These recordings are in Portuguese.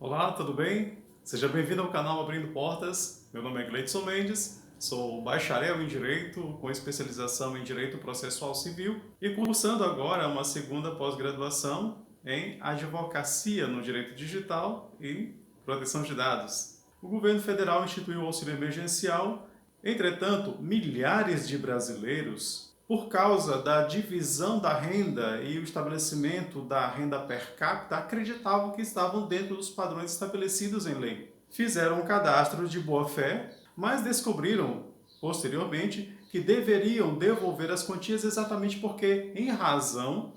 Olá, tudo bem? Seja bem-vindo ao canal Abrindo Portas. Meu nome é Gleidson Mendes, sou bacharel em Direito com especialização em Direito Processual Civil e cursando agora uma segunda pós-graduação em Advocacia no Direito Digital e Proteção de Dados. O governo federal instituiu o auxílio emergencial, entretanto, milhares de brasileiros, por causa da divisão da renda e o estabelecimento da renda per capita, acreditavam que estavam dentro dos padrões estabelecidos em lei. Fizeram um cadastro de boa-fé, mas descobriram, posteriormente, que deveriam devolver as quantias exatamente porque, em razão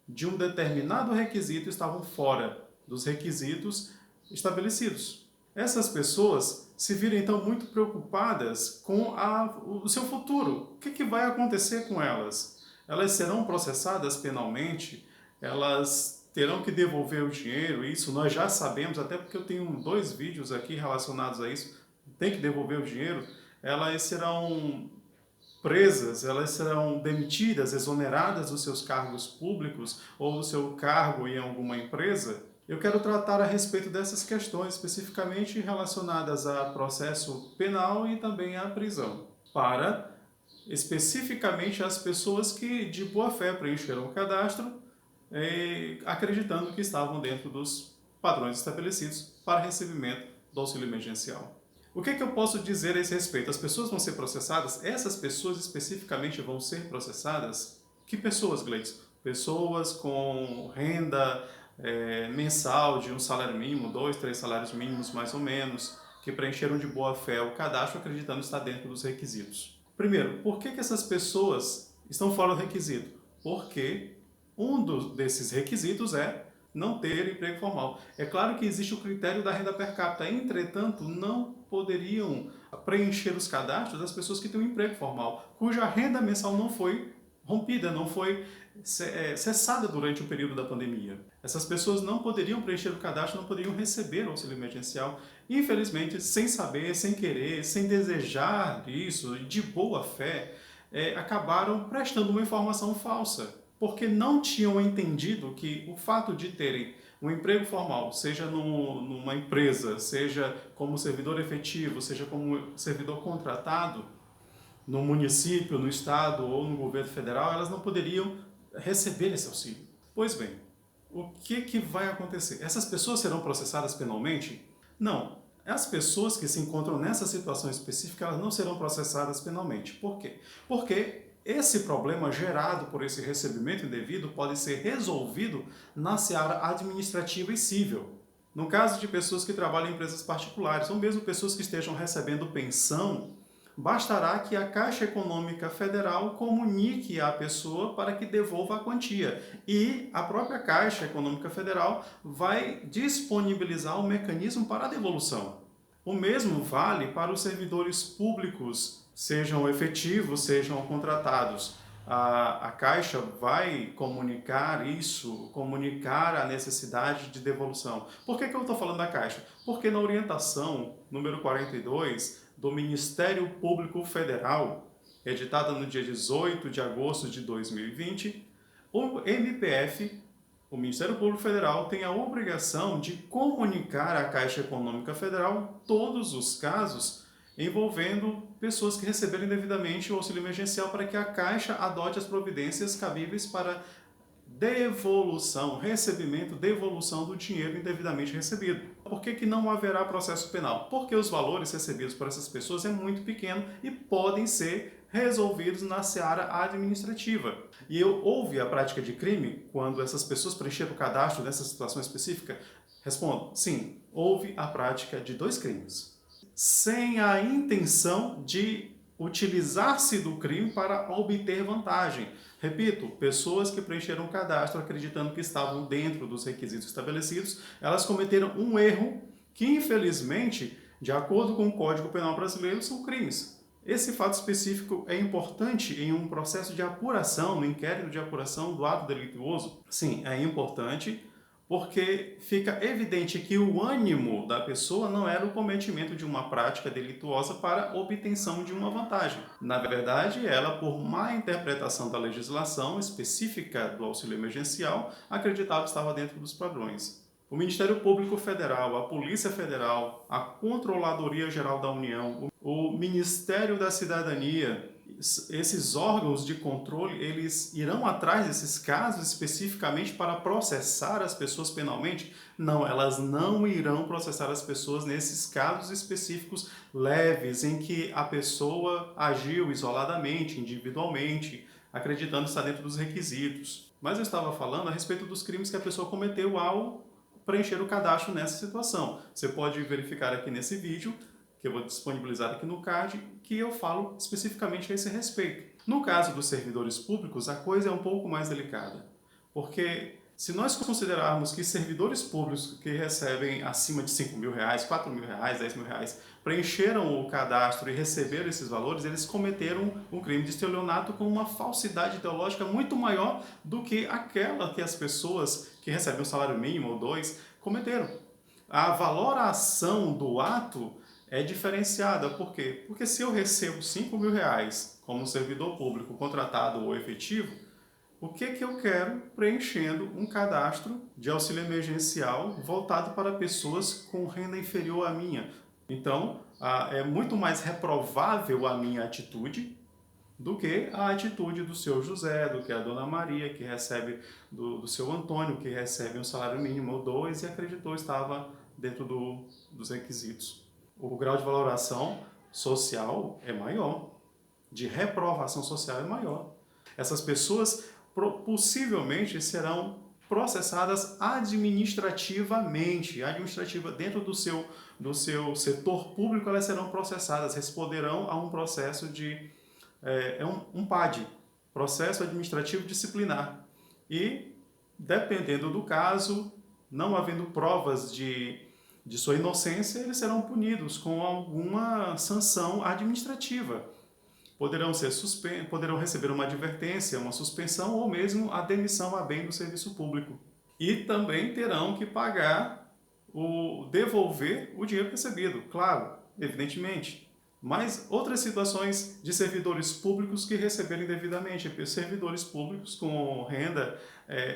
de um determinado requisito, estavam fora dos requisitos estabelecidos. Essas pessoas se viram então muito preocupadas com o seu futuro. O que vai acontecer com elas? Elas serão processadas penalmente? Elas terão que devolver o dinheiro? Isso nós já sabemos, até porque eu tenho 2 vídeos aqui relacionados a isso. Tem que devolver o dinheiro? Elas serão presas, elas serão demitidas, exoneradas dos seus cargos públicos ou do seu cargo em alguma empresa? Eu quero tratar a respeito dessas questões, especificamente relacionadas a processo penal e também à prisão, para especificamente as pessoas que de boa fé preencheram o cadastro, acreditando que estavam dentro dos padrões estabelecidos para recebimento do auxílio emergencial. O que eu posso dizer a esse respeito? As pessoas vão ser processadas? Essas pessoas especificamente vão ser processadas? Que pessoas, Gleidson? Pessoas com renda mensal de um salário mínimo, 2, 3 salários mínimos mais ou menos, que preencheram de boa fé o cadastro acreditando estar dentro dos requisitos. Primeiro, por que essas pessoas estão fora do requisito? Porque desses requisitos é não ter emprego formal. É claro que existe o critério da renda per capita, entretanto, não poderiam preencher os cadastros das pessoas que têm um emprego formal, cuja renda mensal não foi rompida, não foi cessada durante o período da pandemia. Essas pessoas não poderiam preencher o cadastro, não poderiam receber o auxílio emergencial. Infelizmente, sem saber, sem querer, sem desejar isso, de boa fé, acabaram prestando uma informação falsa, porque não tinham entendido que o fato de terem um emprego formal, seja numa empresa, seja como servidor efetivo, seja como servidor contratado, no município, no estado ou no governo federal, elas não poderiam receber esse auxílio. Pois bem, o que vai acontecer? Essas pessoas serão processadas penalmente? Não. As pessoas que se encontram nessa situação específica, elas não serão processadas penalmente. Por quê? Porque esse problema gerado por esse recebimento indevido pode ser resolvido na seara administrativa e civil. No caso de pessoas que trabalham em empresas particulares, ou mesmo pessoas que estejam recebendo pensão, bastará que a Caixa Econômica Federal comunique à pessoa para que devolva a quantia. E a própria Caixa Econômica Federal vai disponibilizar um mecanismo para a devolução. O mesmo vale para os servidores públicos, sejam efetivos, sejam contratados. A Caixa vai comunicar isso, comunicar a necessidade de devolução. Por que eu estou falando da Caixa? Porque na orientação número 42 do Ministério Público Federal, editada no dia 18 de agosto de 2020, o MPF, o Ministério Público Federal, tem a obrigação de comunicar à Caixa Econômica Federal todos os casos envolvendo pessoas que receberam indevidamente o auxílio emergencial para que a Caixa adote as providências cabíveis para devolução, recebimento, devolução do dinheiro indevidamente recebido. Por que não haverá processo penal? Porque os valores recebidos por essas pessoas é muito pequeno e podem ser resolvidos na seara administrativa. E houve a prática de crime quando essas pessoas preencheram o cadastro nessa situação específica? Respondo, sim, houve a prática de 2 crimes. Sem a intenção de utilizar-se do crime para obter vantagem. Repito, pessoas que preencheram o cadastro acreditando que estavam dentro dos requisitos estabelecidos, elas cometeram um erro que, infelizmente, de acordo com o Código Penal brasileiro, são crimes. Esse fato específico é importante em um processo de apuração, no inquérito de apuração do ato delituoso? Sim, é importante, porque fica evidente que o ânimo da pessoa não era o cometimento de uma prática delituosa para obtenção de uma vantagem. Na verdade, ela, por má interpretação da legislação específica do auxílio emergencial, acreditava que estava dentro dos padrões. O Ministério Público Federal, a Polícia Federal, a Controladoria Geral da União, o Ministério da Cidadania, esses órgãos de controle, eles irão atrás desses casos especificamente para processar as pessoas penalmente? Não, elas não irão processar as pessoas nesses casos específicos leves, em que a pessoa agiu isoladamente, individualmente, acreditando estar dentro dos requisitos. Mas eu estava falando a respeito dos crimes que a pessoa cometeu ao preencher o cadastro nessa situação. Você pode verificar aqui nesse vídeo, que eu vou disponibilizar aqui no card, que eu falo especificamente a esse respeito. No caso dos servidores públicos, a coisa é um pouco mais delicada, porque se nós considerarmos que servidores públicos que recebem acima de R$5.000, R$4.000, R$10.000, preencheram o cadastro e receberam esses valores, eles cometeram um crime de estelionato com uma falsidade ideológica muito maior do que aquela que as pessoas que recebem um salário mínimo ou dois cometeram. A valoração do ato é diferenciada. Por quê? Porque se eu recebo R$5.000 como servidor público contratado ou efetivo, o que eu quero preenchendo um cadastro de auxílio emergencial voltado para pessoas com renda inferior à minha? Então, é muito mais reprovável a minha atitude do que a atitude do seu José, do que a dona Maria, que recebe do seu Antônio, que recebe um salário mínimo ou dois e acreditou estava dentro dos requisitos. O grau de valoração social é maior, de reprovação social é maior. Essas pessoas possivelmente serão processadas administrativamente, dentro do seu setor público, elas serão processadas, responderão a um processo de um PAD, processo administrativo disciplinar. E, dependendo do caso, não havendo provas de sua inocência, eles serão punidos com alguma sanção administrativa. Poderão receber uma advertência, uma suspensão ou mesmo a demissão a bem do serviço público. E também terão que devolver o dinheiro recebido, claro, evidentemente. Mas outras situações de servidores públicos que receberam indevidamente, servidores públicos com renda,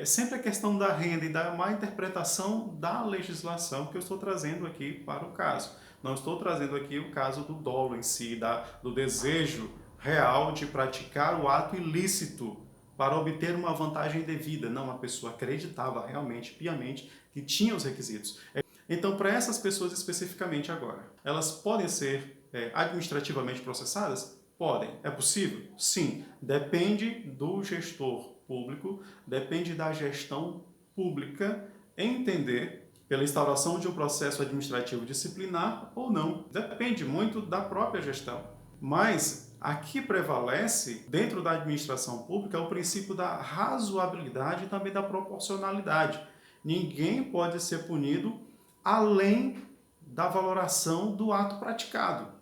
sempre a questão da renda e da má interpretação da legislação que eu estou trazendo aqui para o caso. Não estou trazendo aqui o caso do dolo em si, do desejo real de praticar o ato ilícito para obter uma vantagem devida. Não, a pessoa acreditava realmente, piamente, que tinha os requisitos. Então, para essas pessoas especificamente agora, elas podem ser administrativamente processadas? Podem. É possível? Sim. Depende do gestor público, depende da gestão pública entender pela instauração de um processo administrativo disciplinar ou não. Depende muito da própria gestão. Mas aqui prevalece, dentro da administração pública, o princípio da razoabilidade e também da proporcionalidade. Ninguém pode ser punido além da valoração do ato praticado.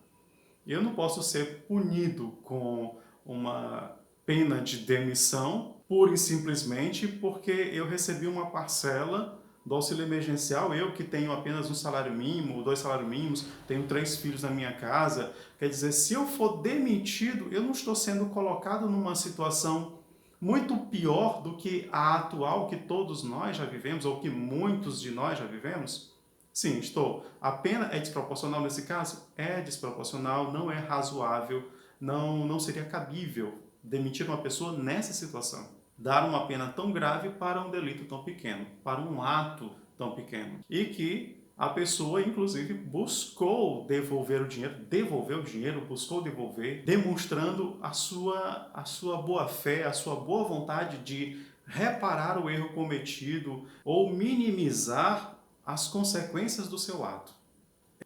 Eu não posso ser punido com uma pena de demissão pura e simplesmente porque eu recebi uma parcela do auxílio emergencial, eu que tenho apenas um salário mínimo, ou 2 salários mínimos, tenho 3 filhos na minha casa. Quer dizer, se eu for demitido, eu não estou sendo colocado numa situação muito pior do que a atual que todos nós já vivemos, ou que muitos de nós já vivemos? Sim, estou. A pena é desproporcional nesse caso? É desproporcional, não é razoável, não seria cabível demitir uma pessoa nessa situação. Dar uma pena tão grave para um delito tão pequeno, para um ato tão pequeno. E que a pessoa, inclusive, buscou devolver o dinheiro, buscou devolver, demonstrando a sua boa-fé, a sua boa vontade de reparar o erro cometido ou minimizar as consequências do seu ato.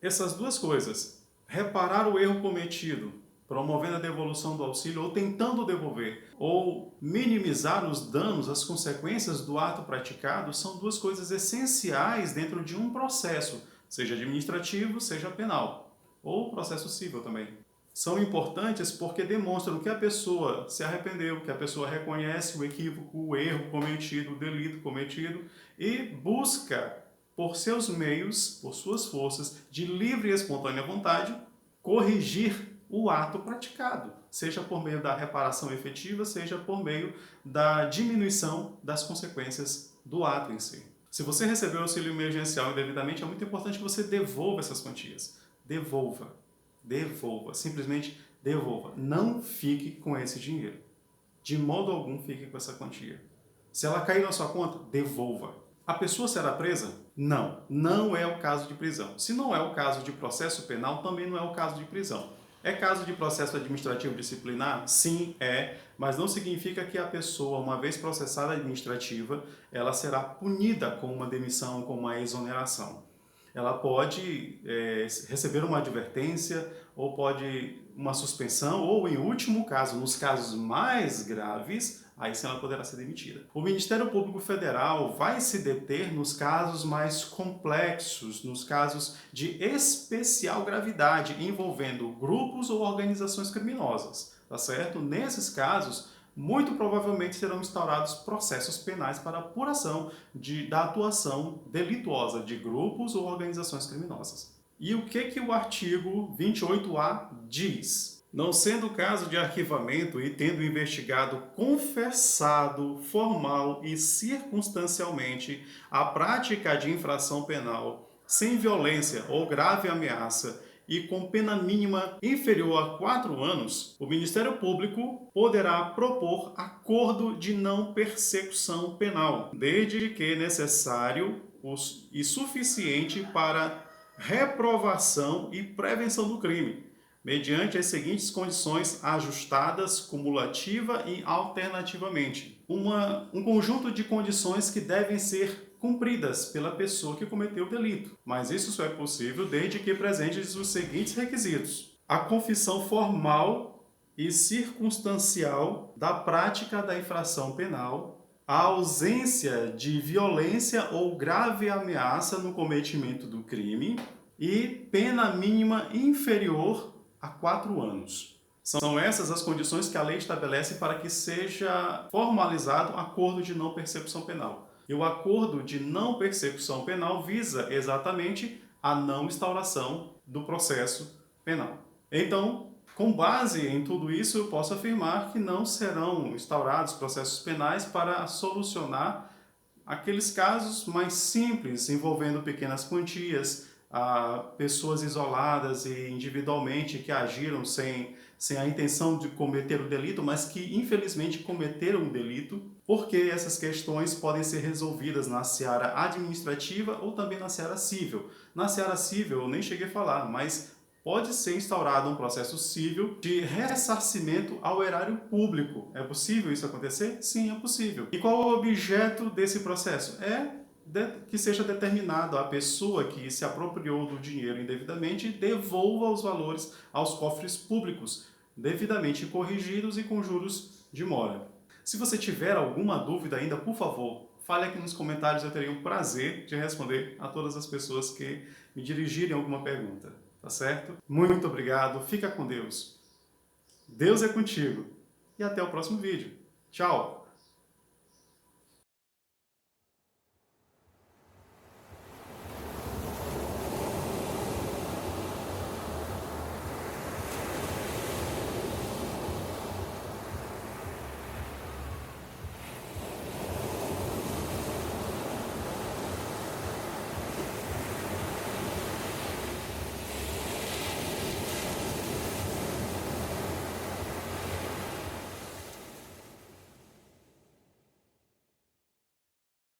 Essas duas coisas, reparar o erro cometido, promovendo a devolução do auxílio ou tentando devolver, ou minimizar os danos, as consequências do ato praticado, são duas coisas essenciais dentro de um processo, seja administrativo, seja penal, ou processo civil também. São importantes porque demonstram que a pessoa se arrependeu, que a pessoa reconhece o equívoco, o erro cometido, o delito cometido e busca, por seus meios, por suas forças, de livre e espontânea vontade, corrigir o ato praticado, seja por meio da reparação efetiva, seja por meio da diminuição das consequências do ato em si. Se você recebeu auxílio emergencial indevidamente, é muito importante que você devolva essas quantias. Devolva. Devolva. Simplesmente devolva. Não fique com esse dinheiro. De modo algum, fique com essa quantia. Se ela cair na sua conta, devolva. A pessoa será presa? Não. Não é o caso de prisão. Se não é o caso de processo penal, também não é o caso de prisão. É caso de processo administrativo disciplinar? Sim, é, mas não significa que a pessoa, uma vez processada administrativa, ela será punida com uma demissão, com uma exoneração. Ela pode receber uma advertência, ou pode uma suspensão, ou em último caso, nos casos mais graves, aí sim ela poderá ser demitida. O Ministério Público Federal vai se deter nos casos mais complexos, nos casos de especial gravidade, envolvendo grupos ou organizações criminosas, tá certo? Nesses casos, muito provavelmente serão instaurados processos penais para apuração da atuação delituosa de grupos ou organizações criminosas. E o que o artigo 28A diz? Não sendo caso de arquivamento e tendo o investigado confessado formal e circunstancialmente a prática de infração penal sem violência ou grave ameaça e com pena mínima inferior a 4 anos, o Ministério Público poderá propor acordo de não persecução penal, desde que necessário e suficiente para reprovação e prevenção do crime, mediante as seguintes condições ajustadas cumulativa e alternativamente. Um conjunto de condições que devem ser cumpridas pela pessoa que cometeu o delito, mas isso só é possível desde que presentes os seguintes requisitos: a confissão formal e circunstancial da prática da infração penal, a ausência de violência ou grave ameaça no cometimento do crime e pena mínima inferior a 4 anos. São essas as condições que a lei estabelece para que seja formalizado acordo de não persecução penal. E o acordo de não persecução penal visa exatamente a não instauração do processo penal. Então, com base em tudo isso, eu posso afirmar que não serão instaurados processos penais para solucionar aqueles casos mais simples, envolvendo pequenas quantias, pessoas isoladas e individualmente que agiram sem a intenção de cometer o delito, mas que infelizmente cometeram o delito, porque essas questões podem ser resolvidas na seara administrativa ou também na seara civil. Na seara civil eu nem cheguei a falar, mas pode ser instaurado um processo civil de ressarcimento ao erário público. É possível isso acontecer? Sim, é possível. E qual é o objeto desse processo? Que seja determinado a pessoa que se apropriou do dinheiro indevidamente devolva os valores aos cofres públicos, devidamente corrigidos e com juros de mora. Se você tiver alguma dúvida ainda, por favor, fale aqui nos comentários, eu terei o prazer de responder a todas as pessoas que me dirigirem alguma pergunta, tá certo? Muito obrigado, fica com Deus. Deus é contigo e até o próximo vídeo. Tchau!